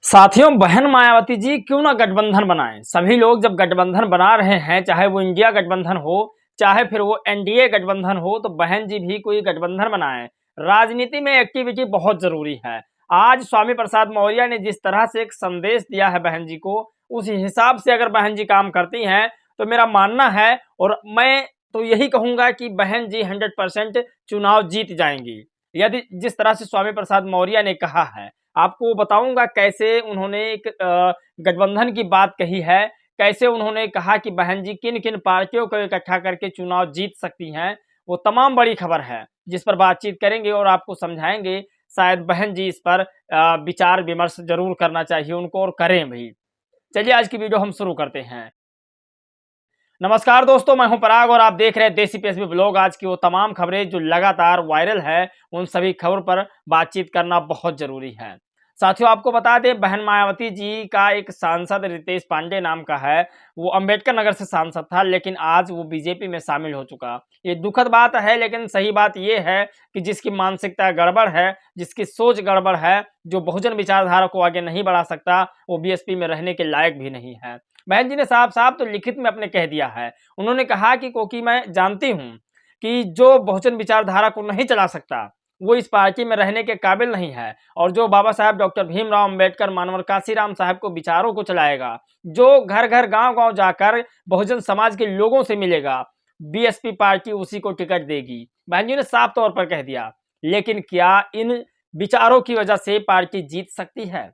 साथियों, बहन मायावती जी क्यों ना गठबंधन बनाएं। सभी लोग जब गठबंधन बना रहे हैं, चाहे वो इंडिया गठबंधन हो, चाहे फिर वो एनडीए गठबंधन हो, तो बहन जी भी कोई गठबंधन बनाएं। राजनीति में एक्टिविटी बहुत जरूरी है। आज स्वामी प्रसाद मौर्य ने जिस तरह से एक संदेश दिया है बहन जी को, उस हिसाब से अगर बहन जी काम करती हैं तो मेरा मानना है, और मैं तो यही कहूंगा कि बहन जी 100% चुनाव जीत जाएंगी, यदि जिस तरह से स्वामी प्रसाद मौर्य ने कहा है। आपको बताऊंगा कैसे उन्होंने एक गठबंधन की बात कही है, कैसे उन्होंने कहा कि बहन जी किन किन पार्टियों को इकट्ठा करके चुनाव जीत सकती हैं। वो तमाम बड़ी खबर है जिस पर बातचीत करेंगे और आपको समझाएंगे। शायद बहन जी इस पर विचार विमर्श जरूर करना चाहिए उनको, और करें भी। चलिए आज की वीडियो हम शुरू करते हैं। नमस्कार दोस्तों, मैं हूं पराग और आप देख रहे हैं देसी पीएसबी ब्लॉग। आज की वो तमाम खबरें जो लगातार वायरल है, उन सभी खबरों पर बातचीत करना बहुत जरूरी है। साथियों, आपको बता दें, बहन मायावती जी का एक सांसद रितेश पांडे नाम का है, वो अंबेडकर नगर से सांसद था, लेकिन आज वो बीजेपी में शामिल हो चुका। ये दुखद बात है, लेकिन सही बात ये है कि जिसकी मानसिकता गड़बड़ है, जिसकी सोच गड़बड़ है, जो बहुजन विचारधारा को आगे नहीं बढ़ा सकता, वो बीएसपी में रहने के लायक भी नहीं है। बहन जी ने साफ साफ तो लिखित में अपने कह दिया है। उन्होंने कहा कि क्योंकि मैं जानती हूं कि जो बहुजन विचारधारा को नहीं चला सकता, वो इस पार्टी में रहने के काबिल नहीं है, और जो बाबा साहब डॉक्टर भीमराव अंबेडकर मानवर काशीराम साहब को विचारों को चलाएगा, जो घर घर गांव गांव जाकर बहुजन समाज के लोगों से मिलेगा, बीएसपी पार्टी उसी को टिकट देगी। बहन जी ने साफ तौर पर कह दिया। लेकिन क्या इन विचारों की वजह से पार्टी जीत सकती है?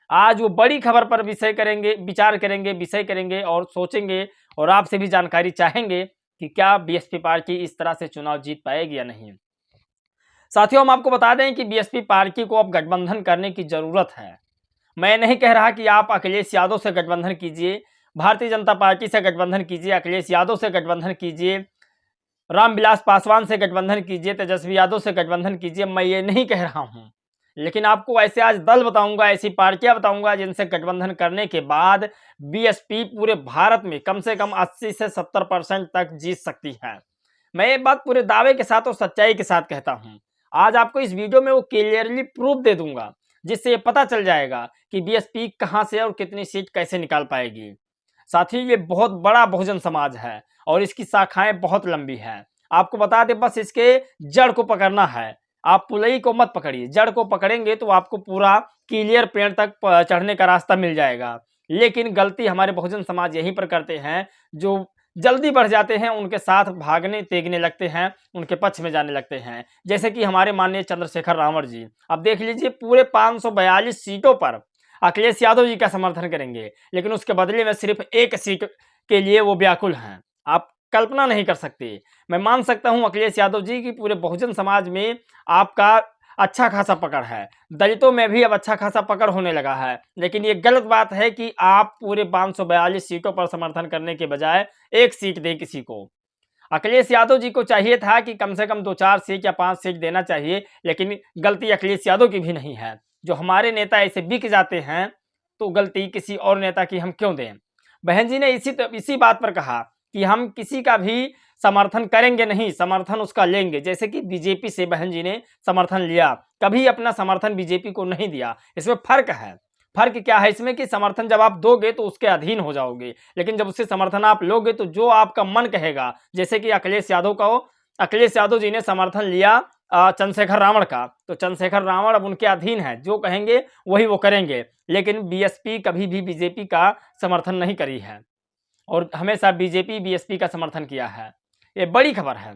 आज वो बड़ी खबर पर विचार करेंगे, विषय करेंगे और सोचेंगे, और आपसे भी जानकारी चाहेंगे कि क्या बीएसपी पार्टी इस तरह से चुनाव जीत पाएगी या नहीं। साथियों, हम आपको बता दें कि बीएसपी पार्टी को अब गठबंधन करने की जरूरत है। मैं नहीं कह रहा कि आप अखिलेश यादव से गठबंधन कीजिए, भारतीय जनता पार्टी से गठबंधन कीजिए, अखिलेश यादव से गठबंधन कीजिए, रामविलास पासवान से गठबंधन कीजिए, तेजस्वी यादव से गठबंधन कीजिए, मैं ये नहीं कह रहा हूं। लेकिन आपको ऐसे आज दल बताऊंगा, ऐसी पार्टियां बताऊंगा जिनसे गठबंधन करने के बाद बीएसपी पूरे भारत में कम से कम 80 से 70% तक जीत सकती है। मैं ये बात पूरे दावे के साथ और सच्चाई के साथ कहता हूं। आज आपको इस वीडियो में वो क्लियरली प्रूफ दे दूंगा, जिससे ये पता चल जाएगा कि बीएसपी कहां से और कितनी सीट कैसे निकाल पाएगी। साथियों, ये बहुत बड़ा बहुजन समाज है और इसकी शाखाएं बहुत लंबी हैं। आपको बता दें, बस इसके जड़ को पकड़ना है। आप पुलई को मत पकड़िए, जड़ को पकड़ेंगे तो आपको पूरा क्लियर पेड़ तक चढ़ने का रास्ता मिल जाएगा। लेकिन गलती हमारे बहुजन समाज यहीं पर करते हैं, जो जल्दी बढ़ जाते हैं, उनके साथ भागने तेगने लगते हैं, उनके पक्ष में जाने लगते हैं। जैसे कि हमारे माननीय चंद्रशेखर रावण जी, अब देख लीजिए, पूरे 542 सीटों पर अखिलेश यादव जी का समर्थन करेंगे, लेकिन उसके बदले में सिर्फ एक सीट के लिए वो व्याकुल हैं। आप कल्पना नहीं कर सकते। मैं मान सकता हूं अखिलेश यादव जी की पूरे बहुजन समाज में आपका अच्छा खासा पकड़ है, दलितों में भी अब अच्छा खासा पकड़ होने लगा है। लेकिन ये गलत बात है कि आप पूरे 542 सीटों पर समर्थन करने के बजाय एक सीट दें किसी को। अखिलेश यादव जी को चाहिए था कि कम से कम 2-4 सीट या 5 सीट देना चाहिए, लेकिन गलती अखिलेश यादव की भी नहीं है। जो हमारे नेता ऐसे बिक जाते हैं, तो गलती किसी और नेता की हम क्यों दें। बहन जी ने इसी बात पर कहा कि हम किसी का भी समर्थन करेंगे नहीं, समर्थन उसका लेंगे। जैसे कि बीजेपी से बहन जी ने समर्थन लिया, कभी अपना समर्थन बीजेपी को नहीं दिया। इसमें फर्क है। फर्क क्या है इसमें कि समर्थन जब आप दोगे तो उसके अधीन हो जाओगे, लेकिन जब उससे समर्थन आप लोगे तो जो आपका मन कहेगा, जैसे कि अखिलेश यादव जी ने समर्थन लिया चंद्रशेखर रावण का, तो चंद्रशेखर रावण अब उनके अधीन है, जो कहेंगे वही वो करेंगे। लेकिन बीएसपी कभी भी बीजेपी का समर्थन नहीं करी है, और हमेशा बीजेपी बीएसपी का समर्थन किया है। ये बड़ी खबर है,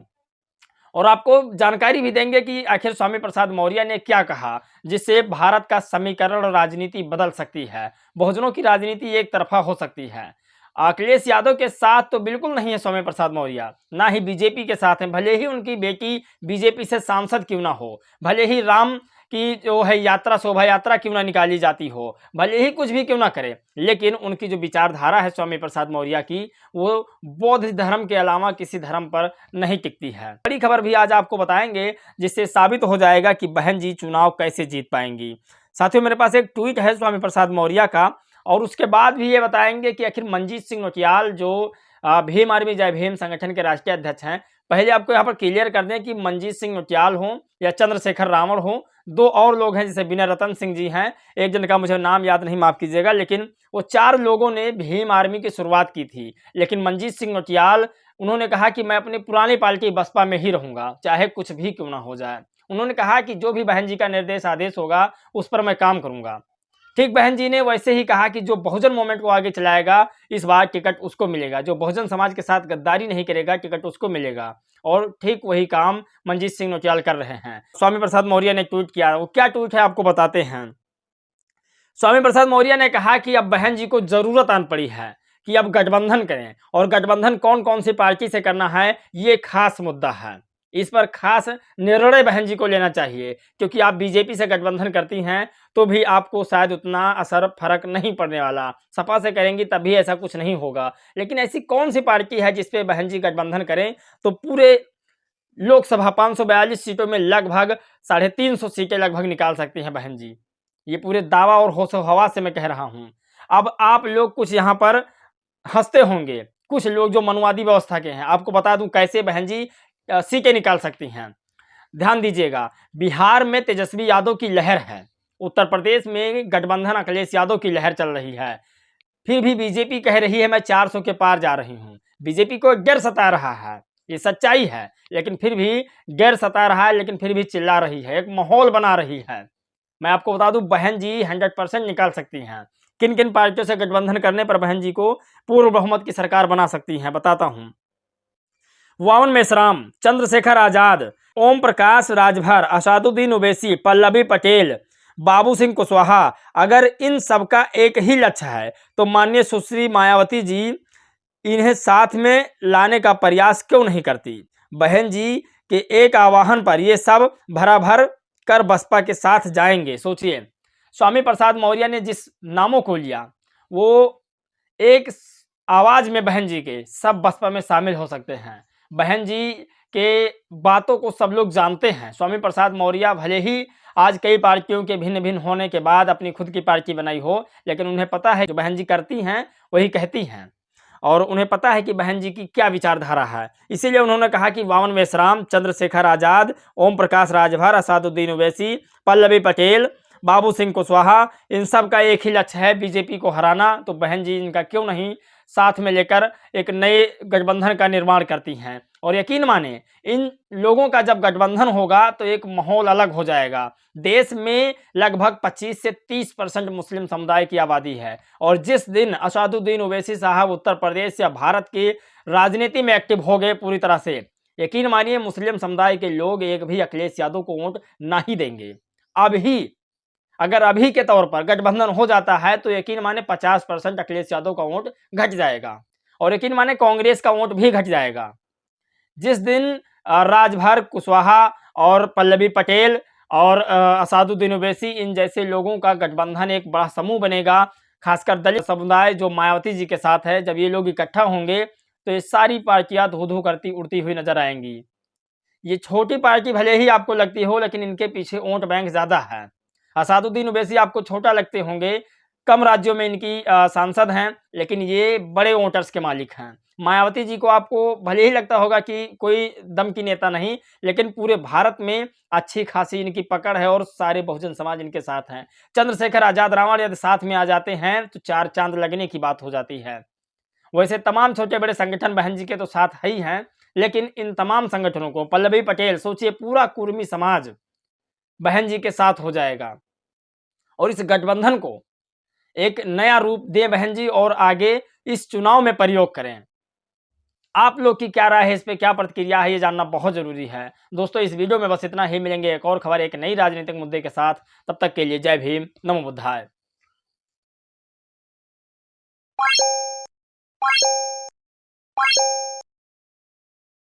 और आपको जानकारी भी देंगे कि आखिर स्वामी प्रसाद मौर्य ने क्या कहा, जिससे भारत का समीकरण और राजनीति बदल सकती है। बहुजनों की राजनीति एक तरफा हो सकती है। अखिलेश यादव के साथ तो बिल्कुल नहीं है स्वामी प्रसाद मौर्य, ना ही बीजेपी के साथ है। भले ही उनकी बेटी बीजेपी से सांसद क्यों ना हो, भले ही राम की जो है यात्रा, शोभा यात्रा क्यों ना निकाली जाती हो, भले ही कुछ भी क्यों ना करे, लेकिन उनकी जो विचारधारा है स्वामी प्रसाद मौर्य की, वो बौद्ध धर्म के अलावा किसी धर्म पर नहीं टिकती है। बड़ी खबर भी आज आपको बताएंगे, जिससे साबित हो जाएगा कि बहन जी चुनाव कैसे जीत पाएंगी। साथियों, मेरे पास एक ट्वीट है स्वामी प्रसाद मौर्य का, और उसके बाद भी ये बताएंगे कि आखिर मनजीत सिंह नौटियाल, जो भीम आर्मी जय भीम संगठन के राष्ट्रीय अध्यक्ष हैं, पहले आपको यहाँ पर क्लियर कर दें कि मनजीत सिंह नौटियाल हो या चंद्रशेखर रावण हो, दो और लोग हैं जैसे विनय रतन सिंह जी हैं, एक जन का मुझे नाम याद नहीं, माफ़ कीजिएगा, लेकिन वो 4 लोगों ने भीम आर्मी की शुरुआत की थी। लेकिन मनजीत सिंह नौटियाल उन्होंने कहा कि मैं अपनी पुरानी पार्टी बसपा में ही रहूँगा, चाहे कुछ भी क्यों ना हो जाए। उन्होंने कहा कि जो भी बहन जी का निर्देश आदेश होगा उस पर मैं काम करूँगा। ठीक बहन जी ने वैसे ही कहा कि जो बहुजन मूवमेंट को आगे चलाएगा इस बार टिकट उसको मिलेगा, जो बहुजन समाज के साथ गद्दारी नहीं करेगा टिकट उसको मिलेगा। और ठीक वही काम मनजीत सिंह नौटियाल कर रहे हैं। स्वामी प्रसाद मौर्य ने ट्वीट किया, वो क्या ट्वीट है आपको बताते हैं। स्वामी प्रसाद मौर्य ने कहा कि अब बहन जी को जरूरत आन पड़ी है कि अब गठबंधन करें, और गठबंधन कौन कौन सी पार्टी से करना है ये खास मुद्दा है। इस पर खास निर्णय बहन जी को लेना चाहिए, क्योंकि आप बीजेपी से गठबंधन करती हैं तो भी आपको शायद उतना असर फर्क नहीं पड़ने वाला, सपा से करेंगी तब भी ऐसा कुछ नहीं होगा। लेकिन ऐसी कौन सी पार्टी है जिसपे बहन जी गठबंधन करें तो पूरे लोकसभा 542 सीटों में लगभग 350 सीटें लगभग निकाल सकती हैं बहन जी। ये पूरे दावा और होशो हवा से मैं कह रहा हूं। अब आप लोग कुछ यहाँ पर हंसते होंगे, कुछ लोग जो मनुवादी व्यवस्था के हैं, आपको बता दूं कैसे बहन जी सीटें निकाल सकती हैं। ध्यान दीजिएगा, बिहार में तेजस्वी यादव की लहर है, उत्तर प्रदेश में गठबंधन अखिलेश यादव की लहर चल रही है, फिर भी बीजेपी कह रही है मैं 400 के पार जा रही हूं। बीजेपी को डर सता रहा है, ये सच्चाई है, लेकिन फिर भी डर सता रहा है, लेकिन फिर भी चिल्ला रही है, एक माहौल बना रही है। मैं आपको बता दूं बहन जी 100% निकाल सकती हैं। किन किन पार्टियों से गठबंधन करने पर बहन जी को पूर्ण बहुमत की सरकार बना सकती हैं, बताता हूं। वामन मेश्राम, चंद्रशेखर आजाद, ओम प्रकाश राजभर, असादुद्दीन ओवैसी, पल्लवी पटेल, बाबू सिंह कुशवाहा, अगर इन सबका एक ही लक्ष्य है तो माननीय सुश्री मायावती जी इन्हें साथ में लाने का प्रयास क्यों नहीं करती। बहन जी के एक आह्वान पर ये सब भराभर कर बसपा के साथ जाएंगे। सोचिए, स्वामी प्रसाद मौर्य ने जिस नामों को लिया वो एक आवाज में बहन जी के सब बसपा में शामिल हो सकते हैं। बहन जी के बातों को सब लोग जानते हैं। स्वामी प्रसाद मौर्य भले ही आज कई पार्टियों के भिन्न भिन्न होने के बाद अपनी खुद की पार्टी बनाई हो, लेकिन उन्हें पता है जो बहन जी करती हैं वही कहती हैं, और उन्हें पता है कि बहन जी की क्या विचारधारा है। इसीलिए उन्होंने कहा कि वामन मेश्राम, चंद्रशेखर आजाद, ओम प्रकाश राजभर, असादुद्दीन ओवैसी, पल्लवी पटेल, बाबू सिंह कुशवाहा, इन सब का एक ही लक्ष्य है बीजेपी को हराना। तो बहन जी इनका क्यों नहीं साथ में लेकर एक नए गठबंधन का निर्माण करती हैं। और यकीन माने इन लोगों का जब गठबंधन होगा तो एक माहौल अलग हो जाएगा। देश में लगभग 25 से 30% मुस्लिम समुदाय की आबादी है, और जिस दिन असादुद्दीन ओवैसी साहब उत्तर प्रदेश या भारत की राजनीति में एक्टिव हो गए पूरी तरह से, यकीन मानिए मुस्लिम समुदाय के लोग एक भी अखिलेश यादव को वोट नहीं देंगे। अगर अभी के तौर पर गठबंधन हो जाता है तो यकीन माने 50% अखिलेश यादव का वोट घट जाएगा, और यकीन माने कांग्रेस का वोट भी घट जाएगा। जिस दिन राजभर, कुशवाहा और पल्लवी पटेल और असादुद्दीन ओवैसी इन जैसे लोगों का गठबंधन एक बड़ा समूह बनेगा, खासकर दलित समुदाय जो मायावती जी के साथ है, जब ये लोग इकट्ठा होंगे तो ये सारी पार्टियां धू धू करती उड़ती हुई नजर आएंगी। ये छोटी पार्टी भले ही आपको लगती हो, लेकिन इनके पीछे वोट बैंक ज्यादा है। असादुद्दीन ओवैसी आपको छोटा लगते होंगे, कम राज्यों में इनकी सांसद हैं, लेकिन ये बड़े वोटर्स के मालिक हैं। मायावती जी को आपको भले ही लगता होगा कि कोई दम की नेता नहीं, लेकिन पूरे भारत में अच्छी खासी इनकी पकड़ है और सारे बहुजन समाज इनके साथ हैं। चंद्रशेखर आजाद रावण यदि साथ में आ जाते हैं तो 4 चांद लगने की बात हो जाती है। वैसे तमाम छोटे बड़े संगठन बहन जी के तो साथ है ही हैं, लेकिन इन तमाम संगठनों को पल्लवी पटेल, सोचिए पूरा कुर्मी समाज बहन जी के साथ हो जाएगा, और इस गठबंधन को एक नया रूप दें बहन जी, और आगे इस चुनाव में प्रयोग करें। आप लोग की क्या राय है, इस पे क्या प्रतिक्रिया है, ये जानना बहुत जरूरी है। दोस्तों इस वीडियो में बस इतना ही, मिलेंगे एक और खबर एक नई राजनीतिक मुद्दे के साथ। तब तक के लिए जय भीम, नमो बुद्धाय।